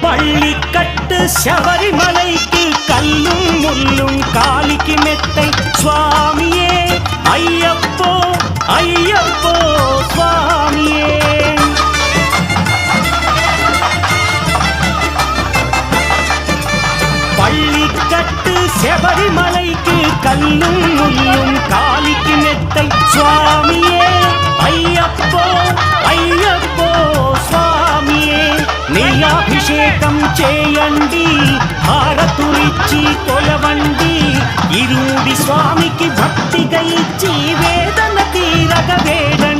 பள்ளிக்கட்டு சபரிமலைக்கு கல்லும் முள்ளும் காலிக்கு மெத்தை சுவாமியே ஐயப்போ ஐயப்போ சுவாமியே. பள்ளிக்கட்டு சபரிமலைக்கு கல்லும் முள்ளும் காலிக்கு மெத்தை சுவாமியே ஐயப்போ ஐயப்போ స్వామియే. నెయ్యాభిషేకం చేయండి హారతులిచ్చి కొలవండి ఇరుడి స్వామికి భక్తిగా ఇచ్చి వేదన తీరగ వేడండి.